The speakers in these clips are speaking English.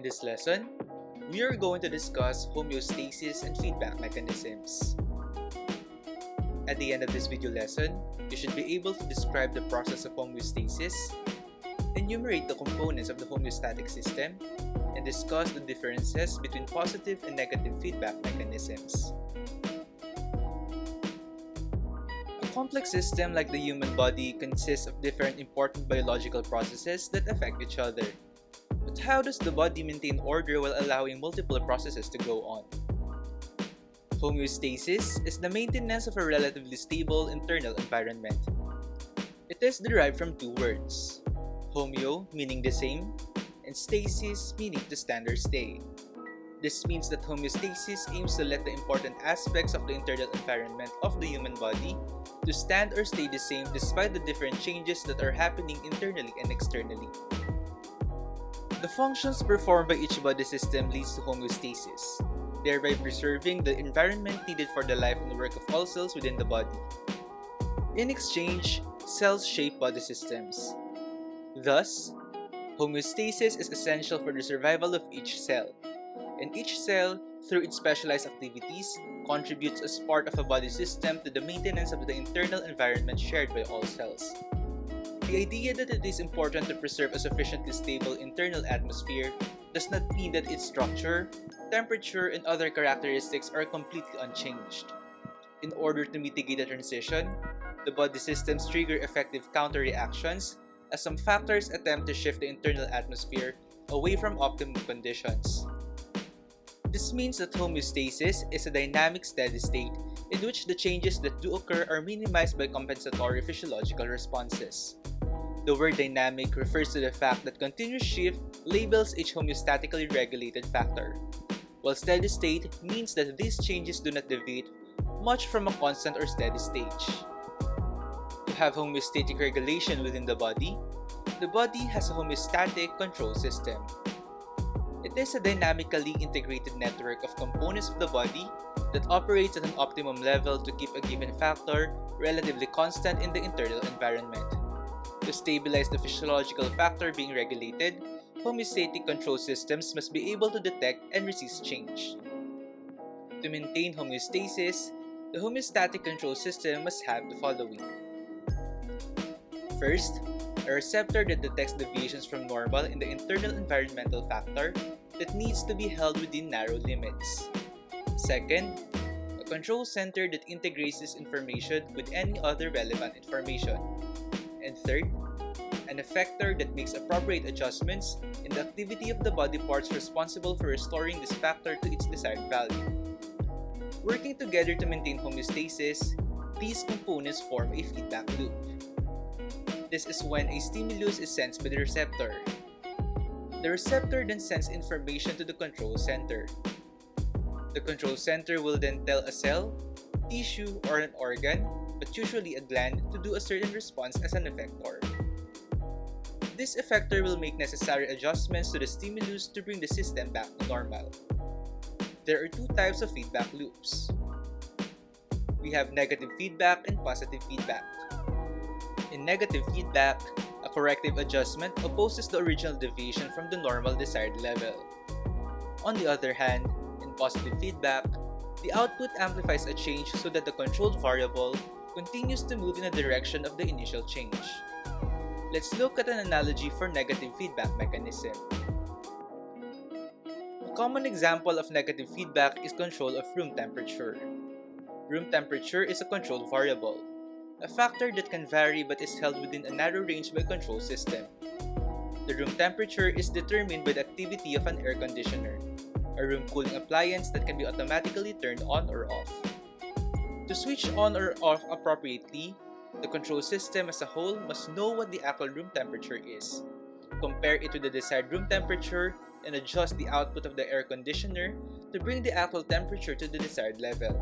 this lesson, we are going to discuss homeostasis and feedback mechanisms. At the end of this video lesson, you should be able to describe the process of homeostasis, enumerate the components of the homeostatic system, and discuss the differences between positive and negative feedback mechanisms. A complex system like the human body consists of different important biological processes that affect each other. But how does the body maintain order while allowing multiple processes to go on? Homeostasis is the maintenance of a relatively stable internal environment. It is derived from two words, homeo meaning the same, and stasis meaning to stand or stay. This means that homeostasis aims to let the important aspects of the internal environment of the human body to stand or stay the same despite the different changes that are happening internally and externally. The functions performed by each body system leads to homeostasis, thereby preserving the environment needed for the life and work of all cells within the body. In exchange, cells shape body systems. Thus, homeostasis is essential for the survival of each cell, and each cell, through its specialized activities, contributes as part of a body system to the maintenance of the internal environment shared by all cells. The idea that it is important to preserve a sufficiently stable internal atmosphere does not mean that its structure, temperature, and other characteristics are completely unchanged. In order to mitigate the transition, the body systems trigger effective counter-reactions as some factors attempt to shift the internal atmosphere away from optimum conditions. This means that homeostasis is a dynamic steady state in which the changes that do occur are minimized by compensatory physiological responses. The word dynamic refers to the fact that continuous shift labels each homeostatically regulated factor, while steady state means that these changes do not deviate much from a constant or steady state. To have homeostatic regulation within the body has a homeostatic control system. It is a dynamically integrated network of components of the body that operates at an optimum level to keep a given factor relatively constant in the internal environment. To stabilize the physiological factor being regulated, homeostatic control systems must be able to detect and resist change. To maintain homeostasis, the homeostatic control system must have the following. First, a receptor that detects deviations from normal in the internal environmental factor that needs to be held within narrow limits. Second, a control center that integrates this information with any other relevant information. And third, an effector that makes appropriate adjustments in the activity of the body parts responsible for restoring this factor to its desired value. Working together to maintain homeostasis, these components form a feedback loop. This is when a stimulus is sensed by the receptor. The receptor then sends information to the control center. The control center will then tell a cell, tissue, or an organ, but usually a gland, to do a certain response as an effector. This effector will make necessary adjustments to the stimulus to bring the system back to normal. There are two types of feedback loops. We have negative feedback and positive feedback. In negative feedback, a corrective adjustment opposes the original deviation from the normal desired level. On the other hand, in positive feedback, the output amplifies a change so that the controlled variable continues to move in the direction of the initial change. Let's look at an analogy for negative feedback mechanism. A common example of negative feedback is control of room temperature. Room temperature is a controlled variable, a factor that can vary but is held within a narrow range by a control system. The room temperature is determined by the activity of an air conditioner, a room cooling appliance that can be automatically turned on or off. To switch on or off appropriately, the control system as a whole must know what the actual room temperature is, compare it to the desired room temperature, and adjust the output of the air conditioner to bring the actual temperature to the desired level.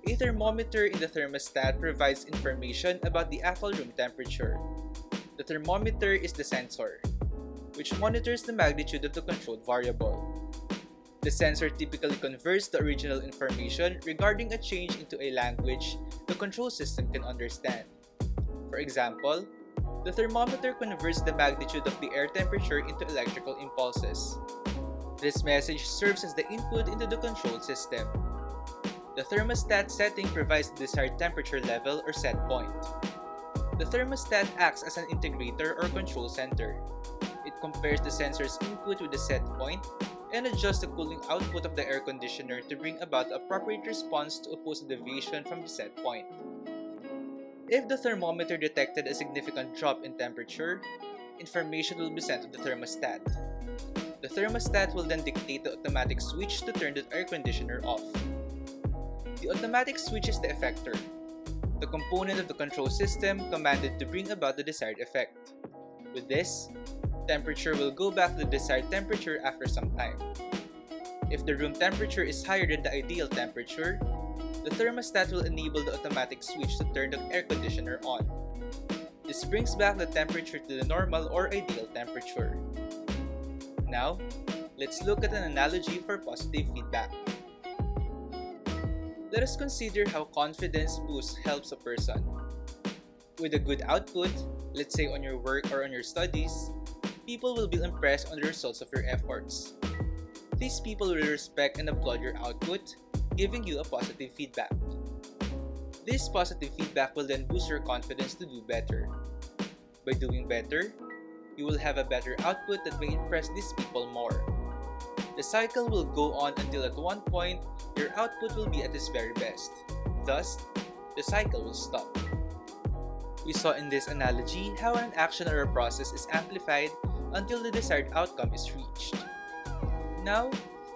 A thermometer in the thermostat provides information about the actual room temperature. The thermometer is the sensor, which monitors the magnitude of the controlled variable. The sensor typically converts the original information regarding a change into a language the control system can understand. For example, the thermometer converts the magnitude of the air temperature into electrical impulses. This message serves as the input into the control system. The thermostat setting provides the desired temperature level or set point. The thermostat acts as an integrator or control center. It compares the sensor's input with the set point and adjusts the cooling output of the air conditioner to bring about the appropriate response to oppose a deviation from the set point. If the thermometer detected a significant drop in temperature, information will be sent to the thermostat. The thermostat will then dictate the automatic switch to turn the air conditioner off. The automatic switch is the effector, the component of the control system commanded to bring about the desired effect. With this, temperature will go back to the desired temperature after some time. If the room temperature is higher than the ideal temperature, the thermostat will enable the automatic switch to turn the air conditioner on. This brings back the temperature to the normal or ideal temperature. Now, let's look at an analogy for positive feedback. Let us consider how confidence boost helps a person. With a good output, let's say on your work or on your studies, people will be impressed on the results of your efforts. These people will respect and applaud your output, giving you a positive feedback. This positive feedback will then boost your confidence to do better. By doing better, you will have a better output that may impress these people more. The cycle will go on until at one point, your output will be at its very best. Thus, the cycle will stop. We saw in this analogy how an action or a process is amplified until the desired outcome is reached. Now,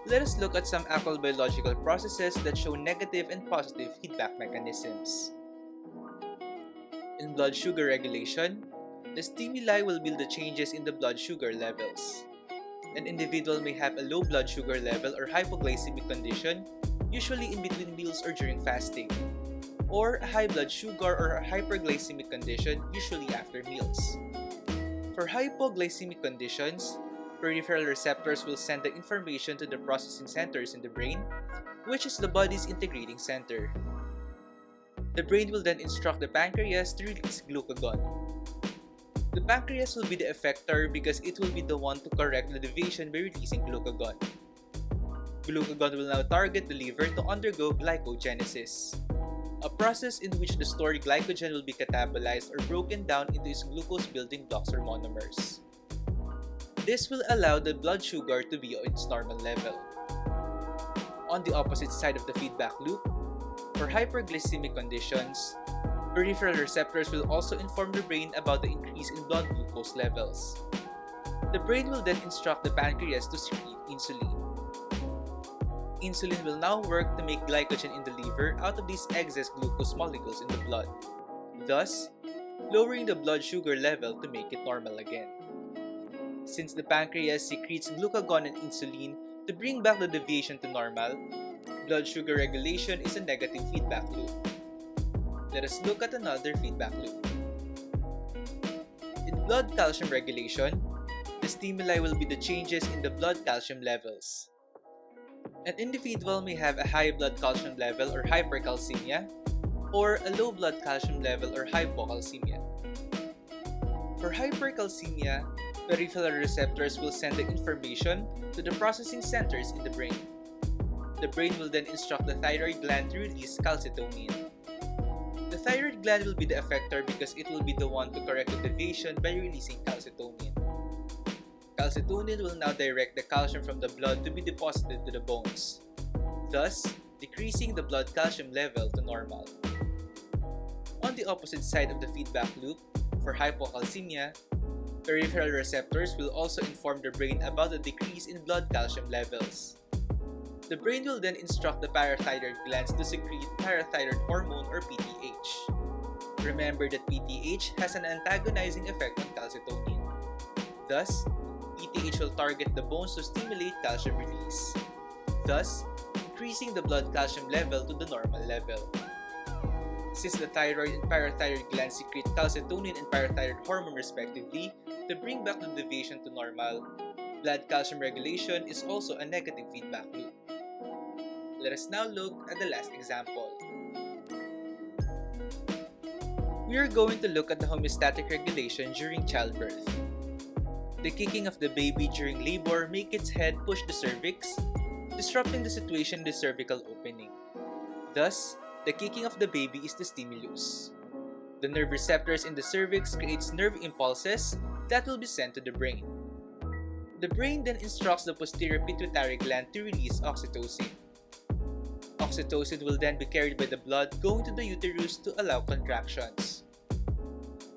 let us look at some actual biological processes that show negative and positive feedback mechanisms. In blood sugar regulation, the stimuli will build the changes in the blood sugar levels. An individual may have a low blood sugar level or hypoglycemic condition, usually in between meals or during fasting, or a high blood sugar or a hyperglycemic condition, usually after meals. For hypoglycemic conditions, peripheral receptors will send the information to the processing centers in the brain, which is the body's integrating center. The brain will then instruct the pancreas to release glucagon. The pancreas will be the effector because it will be the one to correct the deviation by releasing glucagon. Glucagon will now target the liver to undergo glycogenesis, a process in which the stored glycogen will be catabolized or broken down into its glucose building blocks or monomers. This will allow the blood sugar to be on its normal level. On the opposite side of the feedback loop, for hyperglycemic conditions, peripheral receptors will also inform the brain about the increase in blood glucose levels. The brain will then instruct the pancreas to secrete insulin. Insulin will now work to make glycogen in the liver out of these excess glucose molecules in the blood, thus lowering the blood sugar level to make it normal again. Since the pancreas secretes glucagon and insulin to bring back the deviation to normal, blood sugar regulation is a negative feedback loop. Let us look at another feedback loop. In blood calcium regulation, the stimuli will be the changes in the blood calcium levels. An individual may have a high blood calcium level or hypercalcemia, or a low blood calcium level or hypocalcemia. For hypercalcemia, peripheral receptors will send the information to the processing centers in the brain. The brain will then instruct the thyroid gland to release calcitonin. The thyroid gland will be the effector because it will be the one to correct the deviation by releasing calcitonin. Calcitonin will now direct the calcium from the blood to be deposited to the bones, thus decreasing the blood calcium level to normal. On the opposite side of the feedback loop, for hypocalcemia, peripheral receptors will also inform the brain about the decrease in blood calcium levels. The brain will then instruct the parathyroid glands to secrete parathyroid hormone or PTH. Remember that PTH has an antagonizing effect on calcitonin. Thus, PTH will target the bones to stimulate calcium release, thus increasing the blood calcium level to the normal level. Since the thyroid and parathyroid glands secrete calcitonin and parathyroid hormone respectively to bring back the deviation to normal, blood calcium regulation is also a negative feedback loop. Let us now look at the last example. We are going to look at the homeostatic regulation during childbirth. The kicking of the baby during labor makes its head push the cervix, disrupting the situation in the cervical opening. Thus, the kicking of the baby is the stimulus. The nerve receptors in the cervix creates nerve impulses that will be sent to the brain. The brain then instructs the posterior pituitary gland to release oxytocin. Oxytocin will then be carried by the blood going to the uterus to allow contractions.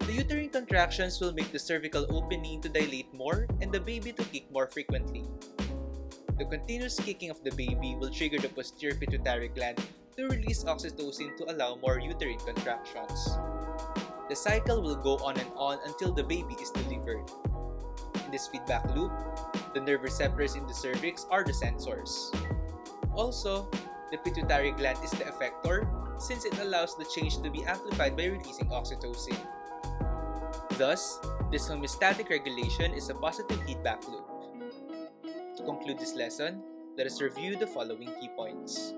The uterine contractions will make the cervical opening to dilate more and the baby to kick more frequently. The continuous kicking of the baby will trigger the posterior pituitary gland to release oxytocin to allow more uterine contractions. The cycle will go on and on until the baby is delivered. In this feedback loop, the nerve receptors in the cervix are the sensors. Also, the pituitary gland is the effector since it allows the change to be amplified by releasing oxytocin. Thus, this homeostatic regulation is a positive feedback loop. To conclude this lesson, let us review the following key points.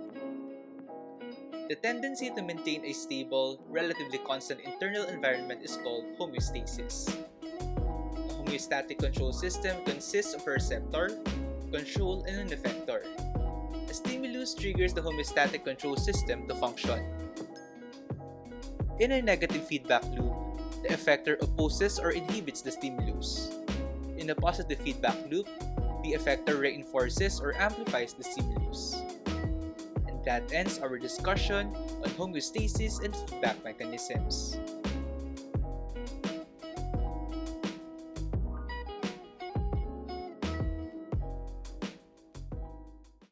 The tendency to maintain a stable, relatively constant internal environment is called homeostasis. A homeostatic control system consists of a receptor, control, and an effector. A stimulus triggers the homeostatic control system to function. In a negative feedback loop, the effector opposes or inhibits the stimulus. In a positive feedback loop, the effector reinforces or amplifies the stimulus. And that ends our discussion on homeostasis and feedback mechanisms.